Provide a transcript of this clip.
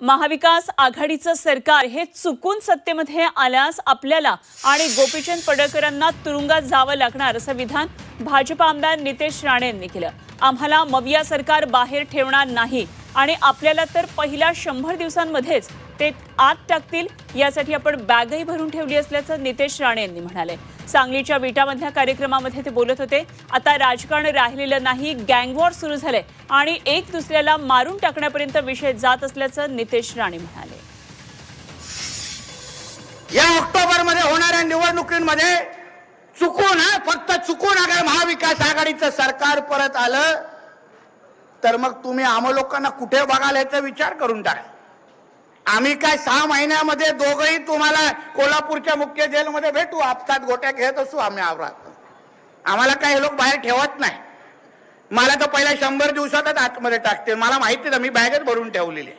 महाविकास आघाडीचं सरकार हे चुकून सत्तेमध्ये आल्यास आपल्याला आणि गोपीचंद पडळकरांना तुरुंगात जावं लागणार असं विधान भाजप आमदार नितेश राणे यांनी केलं। आम्हाला मविया सरकार बाहेर ठेवणार नाही आणि आपल्याला तर पहिल्या 100 दिवसांमध्येच ते आत टाकतील यासाठी आपण बॅगही भरून ठेवली असल्याचं नितेश राणे यांनी म्हणाले। सांगलीच्या विटामधल्या कार्यक्रमामध्ये ते बोलत होते। आता राजकारण राहिलेलं नाही, गँगवॉर सुरू झाले आणि एक दुसऱ्याला मारून टाकण्यापर्यंत विषय जात असल्याचं नितेश राणे म्हणाले। या ऑक्टोबरमध्ये होणाऱ्या निवडणुकीमध्ये चुकून फक्त चुकून अगर महाविकास आघाडीचं सरकार परत आलं तर मग तुम्ही आम्हा लोकांना कुठे बघाल याचा विचार करून टाका। आम्ही काय 6 महिन्यामध्ये दोघंही तुम्हाला कोल्हापूरच्या मुख्य जेलमध्ये भेटू, आपसात गोट्या खेळत असू आम्ही आवरात। आम्हाला काही लोक बाहेर ठेवत नाही। मला तर पहिल्या 100 दिवसातच आतमध्ये टाकते, मला माहिती आहे, मी बॅगच भरून ठेवलेली।